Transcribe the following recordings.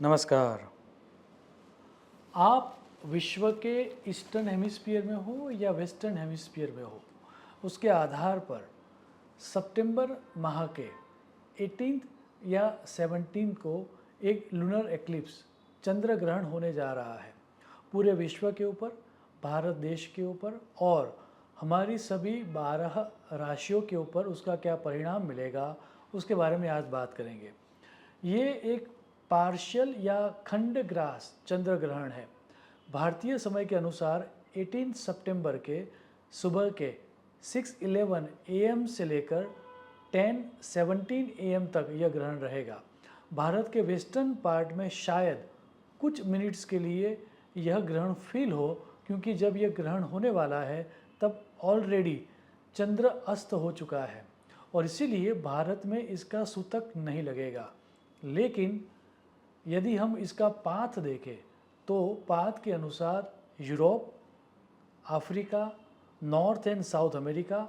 नमस्कार। आप विश्व के ईस्टर्न हेमिस्फीयर में हो या वेस्टर्न हेमिस्फीयर में हो, उसके आधार पर सितंबर माह के 18 या 17 को एक लूनर एक्लिप्स चंद्र ग्रहण होने जा रहा है। पूरे विश्व के ऊपर, भारत देश के ऊपर और हमारी सभी 12 राशियों के ऊपर उसका क्या परिणाम मिलेगा, उसके बारे में आज बात करेंगे। ये एक पार्शियल या खंडग्रास चंद्र ग्रहण है। भारतीय समय के अनुसार 18 सितंबर के सुबह के 6:11 AM से लेकर 10:17 AM तक यह ग्रहण रहेगा। भारत के वेस्टर्न पार्ट में शायद कुछ मिनट्स के लिए यह ग्रहण फील हो, क्योंकि जब यह ग्रहण होने वाला है तब ऑलरेडी चंद्र अस्त हो चुका है और इसीलिए भारत में इसका सूतक नहीं लगेगा। लेकिन यदि हम इसका पाथ देखें तो पाथ के अनुसार Europe, Africa, north and south America,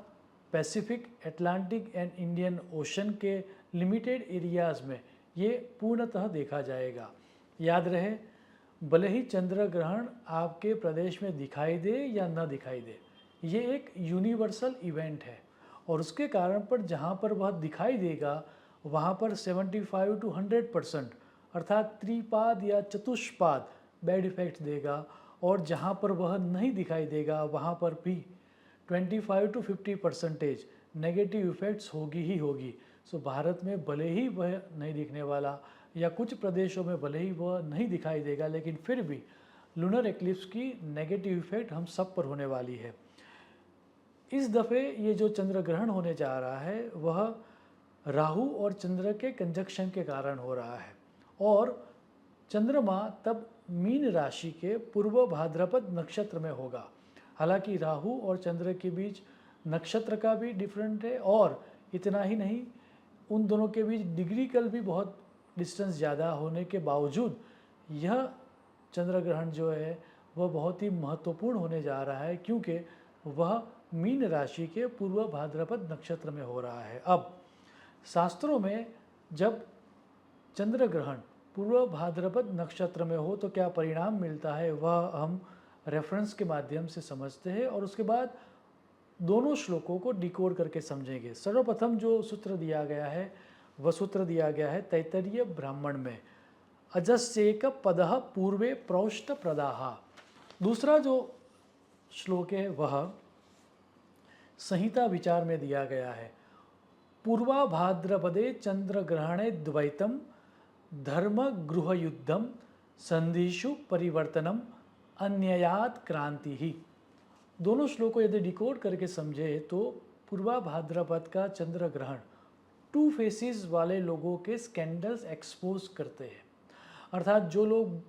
Pacific, Atlantic and Indian ocean के लिमिटेड एरियाज़ में ये पूर्णतः देखा जाएगा। याद रहे, भले ही चंद्र ग्रहण आपके प्रदेश में दिखाई दे या न दिखाई दे, ये एक यूनिवर्सल इवेंट है और उसके कारण पर जहाँ पर वह दिखाई देगा वहाँ पर 75 to 100% अर्थात त्रिपाद या चतुष्पाद बैड इफेक्ट देगा और जहाँ पर वह नहीं दिखाई देगा वहाँ पर भी 25 to 50% नेगेटिव इफेक्ट्स होगी ही होगी। सो भारत में भले ही वह नहीं दिखने वाला या कुछ प्रदेशों में भले ही वह नहीं दिखाई देगा, लेकिन फिर भी लूनर एक्लिप्स की नेगेटिव इफेक्ट हम सब पर होने वाली है। इस दफ़े ये जो चंद्र ग्रहण होने जा रहा है वह राहु और चंद्र के कंजक्शन के कारण हो रहा है और चंद्रमा तब मीन राशि के पूर्व भाद्रपद नक्षत्र में होगा। हालांकि राहु और चंद्र के बीच नक्षत्र का भी डिफरेंट है और इतना ही नहीं, उन दोनों के बीच डिग्री कल भी बहुत डिस्टेंस ज़्यादा होने के बावजूद यह चंद्र ग्रहण जो है वह बहुत ही महत्वपूर्ण होने जा रहा है, क्योंकि वह मीन राशि के पूर्व भाद्रपद नक्षत्र में हो रहा है। अब शास्त्रों में जब चंद्र ग्रहण पूर्व भाद्रपद नक्षत्र में हो तो क्या परिणाम मिलता है वह हम रेफरेंस के माध्यम से समझते हैं और उसके बाद दोनों श्लोकों को डिकोड करके समझेंगे। सर्वप्रथम जो सूत्र दिया गया है वह सूत्र दिया गया है तैत्तरीय ब्राह्मण में, अजस्येक पदः पूर्वे प्रौष्ट प्रदाहा। दूसरा जो श्लोक है वह संहिता विचार में दिया गया है, पूर्वा भाद्रपदे चंद्र ग्रहणे द्वैतम धर्म गृह युद्धम संधिषु परिवर्तनम अन्ययात क्रांति ही। दोनों श्लोकों यदि डिकोड करके समझे तो पूर्वा भाद्रपद का चंद्र ग्रहण टू फेसेस वाले लोगों के स्कैंडल्स एक्सपोज करते हैं। अर्थात जो लोग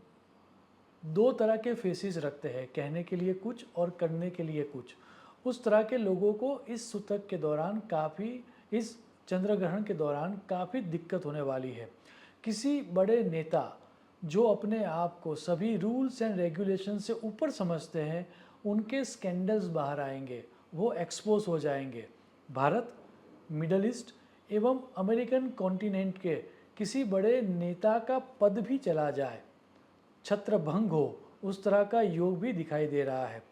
दो तरह के फेसेस रखते हैं, कहने के लिए कुछ और करने के लिए कुछ, उस तरह के लोगों को इस सूतक के दौरान इस चंद्र ग्रहण के दौरान काफ़ी दिक्कत होने वाली है। किसी बड़े नेता जो अपने आप को सभी रूल्स एंड रेगुलेशन से ऊपर समझते हैं, उनके स्कैंडल्स बाहर आएंगे, वो एक्सपोज हो जाएंगे। भारत, मिडल ईस्ट एवं अमेरिकन कॉन्टिनेंट के किसी बड़े नेता का पद भी चला जाए, छत्रभंग हो, उस तरह का योग भी दिखाई दे रहा है।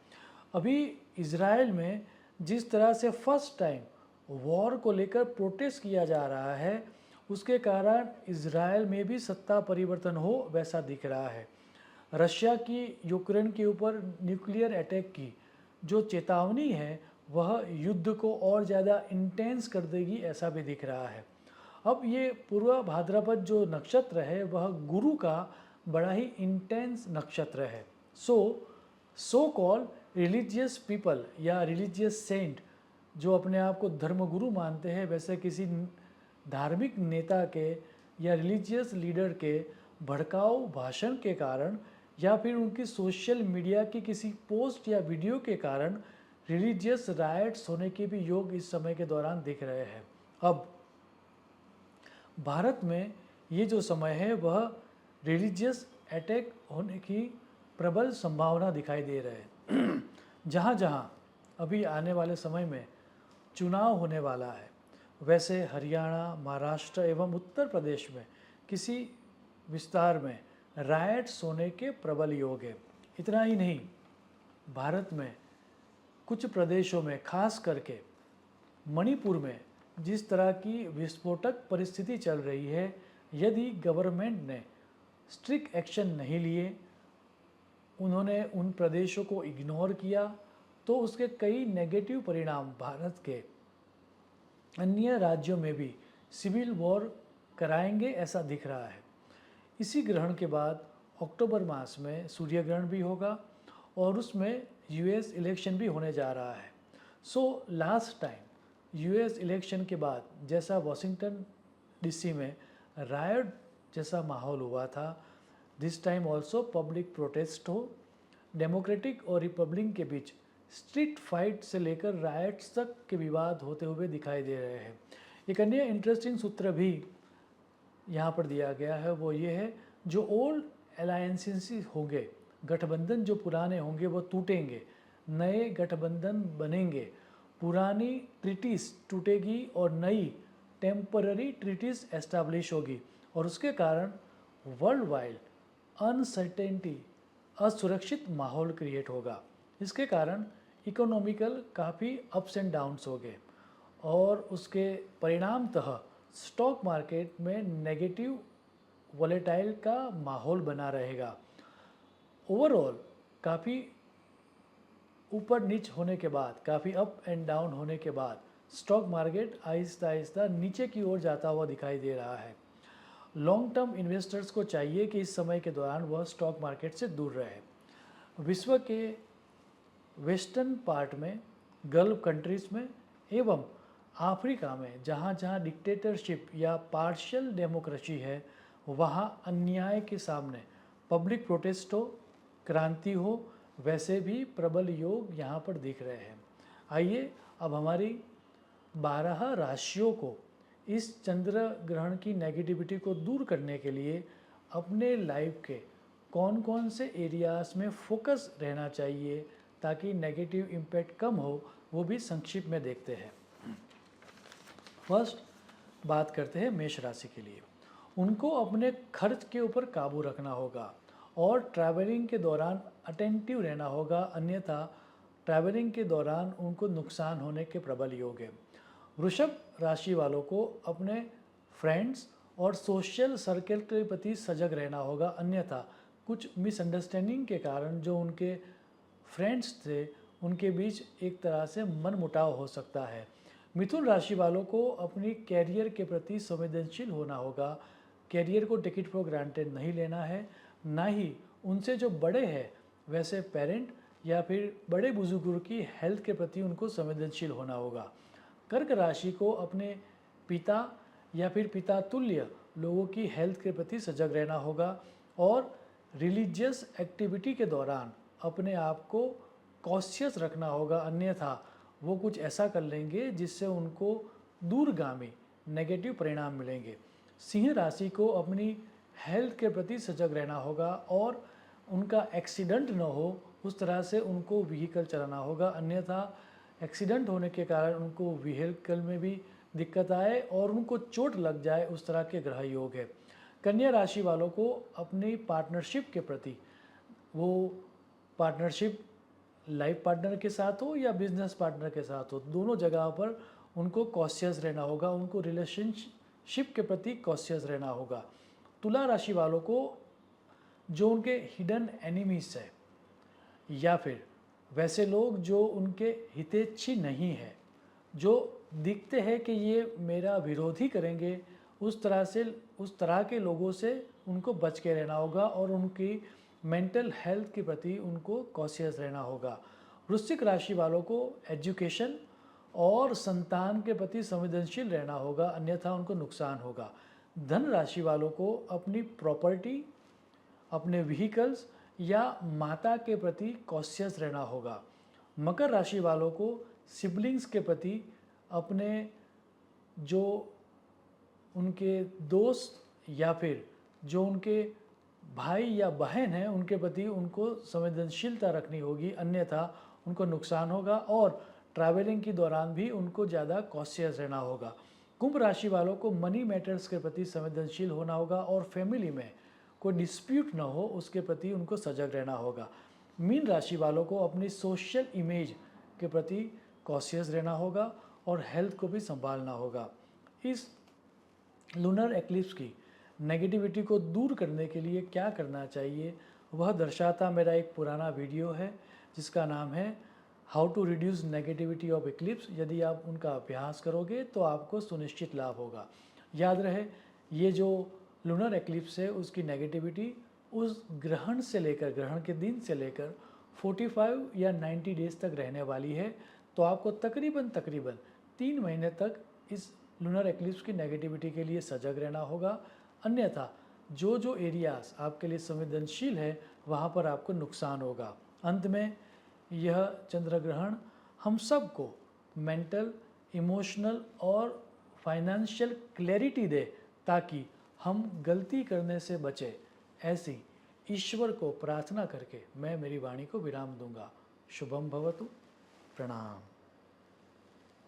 अभी इजराइल में जिस तरह से फर्स्ट टाइम वॉर को लेकर प्रोटेस्ट किया जा रहा है, उसके कारण इजराइल में भी सत्ता परिवर्तन हो वैसा दिख रहा है। रशिया की यूक्रेन के ऊपर न्यूक्लियर अटैक की जो चेतावनी है वह युद्ध को और ज़्यादा इंटेंस कर देगी ऐसा भी दिख रहा है। अब ये पूर्व भाद्रपद जो नक्षत्र है वह गुरु का बड़ा ही इंटेंस नक्षत्र है। सो कॉल रिलीजियस पीपल या रिलीजियस सेंट जो अपने आप को धर्मगुरु मानते हैं, वैसे किसी धार्मिक नेता के या रिलीजियस लीडर के भड़काऊ भाषण के कारण या फिर उनकी सोशल मीडिया की किसी पोस्ट या वीडियो के कारण रिलीजियस राइट्स होने के भी योग इस समय के दौरान दिख रहे हैं। अब भारत में ये जो समय है वह रिलीजियस अटैक होने की प्रबल संभावना दिखाई दे रहे हैं। जहाँ जहाँ अभी आने वाले समय में चुनाव होने वाला है, वैसे हरियाणा, महाराष्ट्र एवं उत्तर प्रदेश में किसी विस्तार में रायट्स होने के प्रबल योग है। इतना ही नहीं, भारत में कुछ प्रदेशों में, खास करके मणिपुर में जिस तरह की विस्फोटक परिस्थिति चल रही है, यदि गवर्नमेंट ने स्ट्रिक्ट एक्शन नहीं लिए, उन्होंने उन प्रदेशों को इग्नोर किया, तो उसके कई नेगेटिव परिणाम भारत के अन्य राज्यों में भी सिविल वॉर कराएंगे, ऐसा दिख रहा है। इसी ग्रहण के बाद अक्टूबर मास में सूर्य ग्रहण भी होगा और उसमें यूएस इलेक्शन भी होने जा रहा है। So last time US election के बाद जैसा वॉशिंगटन डीसी में रायट जैसा माहौल हुआ था, this time also public protest हो, डेमोक्रेटिक और रिपब्लिक के बीच स्ट्रीट फाइट से लेकर रायट्स तक के विवाद होते हुए दिखाई दे रहे हैं। एक अन्य इंटरेस्टिंग सूत्र भी यहाँ पर दिया गया है, वो ये है, जो ओल्ड अलायंसेस होंगे, गठबंधन जो पुराने होंगे वो टूटेंगे, नए गठबंधन बनेंगे, पुरानी ट्रीटीज टूटेगी और नई टेम्पररी ट्रीटीज एस्टैब्लिश होगी, और उसके कारण वर्ल्ड वाइड अनसर्टेनिटी, असुरक्षित माहौल क्रिएट होगा। इसके कारण इकोनॉमिकल काफ़ी अप्स एंड डाउन्स हो गए और उसके परिणामतः स्टॉक मार्केट में नेगेटिव वॉलेटाइल का माहौल बना रहेगा। ओवरऑल काफ़ी ऊपर नीच होने के बाद, काफ़ी अप एंड डाउन होने के बाद स्टॉक मार्केट आहिस्ता आहिस्ता नीचे की ओर जाता हुआ दिखाई दे रहा है। लॉन्ग टर्म इन्वेस्टर्स को चाहिए कि इस समय के दौरान वह स्टॉक मार्केट से दूर रहे। विश्व के वेस्टर्न पार्ट में, गल्फ कंट्रीज़ में एवं अफ्रीका में जहाँ जहाँ डिक्टेटरशिप या पार्शियल डेमोक्रेसी है, वहाँ अन्याय के सामने पब्लिक प्रोटेस्ट हो, क्रांति हो, वैसे भी प्रबल योग यहाँ पर दिख रहे हैं। आइए अब हमारी 12 राशियों को इस चंद्र ग्रहण की नेगेटिविटी को दूर करने के लिए अपने लाइफ के कौन कौन से एरियाज़ में फोकस रहना चाहिए ताकि नेगेटिव इम्पैक्ट कम हो, वो भी संक्षिप्त में देखते हैं। फर्स्ट बात करते हैं मेष राशि के लिए। उनको अपने खर्च के ऊपर काबू रखना होगा और ट्रैवलिंग के दौरान अटेंटिव रहना होगा, अन्यथा ट्रैवलिंग के दौरान उनको नुकसान होने के प्रबल योग है। वृषभ राशि वालों को अपने फ्रेंड्स और सोशल सर्कल के प्रति सजग रहना होगा, अन्यथा कुछ मिसअंडरस्टैंडिंग के कारण जो उनके फ्रेंड्स थे उनके बीच एक तरह से मनमुटाव हो सकता है। मिथुन राशि वालों को अपनी कैरियर के प्रति संवेदनशील होना होगा। कैरियर को टिकट फॉर ग्रांटेड नहीं लेना है, ना ही उनसे जो बड़े हैं वैसे पेरेंट या फिर बड़े बुजुर्गों की हेल्थ के प्रति उनको संवेदनशील होना होगा। कर्क राशि को अपने पिता या फिर पिता तुल्य लोगों की हेल्थ के प्रति सजग रहना होगा और रिलीजियस एक्टिविटी के दौरान अपने आप को कॉशियस रखना होगा, अन्यथा वो कुछ ऐसा कर लेंगे जिससे उनको दूरगामी नेगेटिव परिणाम मिलेंगे। सिंह राशि को अपनी हेल्थ के प्रति सजग रहना होगा और उनका एक्सीडेंट न हो उस तरह से उनको व्हीकल चलाना होगा, अन्यथा एक्सीडेंट होने के कारण उनको व्हीकल में भी दिक्कत आए और उनको चोट लग जाए, उस तरह के ग्रह योग है। कन्या राशि वालों को अपनी पार्टनरशिप के प्रति, वो पार्टनरशिप लाइफ पार्टनर के साथ हो या बिजनेस पार्टनर के साथ हो, दोनों जगह पर उनको कॉशियस रहना होगा, उनको रिलेशनशिप के प्रति कॉशियस रहना होगा। तुला राशि वालों को जो उनके हिडन एनिमीज है या फिर वैसे लोग जो उनके हितैषी नहीं है, जो दिखते हैं कि ये मेरा विरोधी करेंगे, उस तरह के लोगों से उनको बच के रहना होगा और उनकी मेंटल हेल्थ के प्रति उनको कॉशियस रहना होगा। वृश्चिक राशि वालों को एजुकेशन और संतान के प्रति संवेदनशील रहना होगा, अन्यथा उनको नुकसान होगा। धन राशि वालों को अपनी प्रॉपर्टी, अपने व्हीकल्स या माता के प्रति कॉशियस रहना होगा। मकर राशि वालों को सिबलिंग्स के प्रति, अपने जो उनके दोस्त या फिर जो उनके भाई या बहन हैं उनके प्रति उनको संवेदनशीलता रखनी होगी, अन्यथा उनको नुकसान होगा और ट्रैवलिंग के दौरान भी उनको ज़्यादा कॉशियस रहना होगा। कुंभ राशि वालों को मनी मैटर्स के प्रति संवेदनशील होना होगा और फैमिली में कोई डिस्प्यूट ना हो उसके प्रति उनको सजग रहना होगा। मीन राशि वालों को अपनी सोशल इमेज के प्रति कॉशियस रहना होगा और हेल्थ को भी संभालना होगा। इस लूनर एक्लिप्स की नेगेटिविटी को दूर करने के लिए क्या करना चाहिए वह दर्शाता मेरा एक पुराना वीडियो है जिसका नाम है how to reduce negativity of eclipse. यदि आप उनका अभ्यास करोगे तो आपको सुनिश्चित लाभ होगा। याद रहे, ये जो लूनर एक्लिप्स है उसकी नेगेटिविटी उस ग्रहण से लेकर, ग्रहण के दिन से लेकर 45 या 90 डेज तक रहने वाली है। तो आपको तकरीबन 3 महीने तक इस लूनर एक्लिप्स की नेगेटिविटी के लिए सजग रहना होगा। अन्यथा जो जो एरियाज आपके लिए संवेदनशील है वहाँ पर आपको नुकसान होगा। अंत में यह चंद्र ग्रहण हम सबको मेंटल, इमोशनल और फाइनेंशियल क्लैरिटी दे ताकि हम गलती करने से बचे। ऐसी ईश्वर को प्रार्थना करके मैं मेरी वाणी को विराम दूंगा। शुभम भवतु। प्रणाम।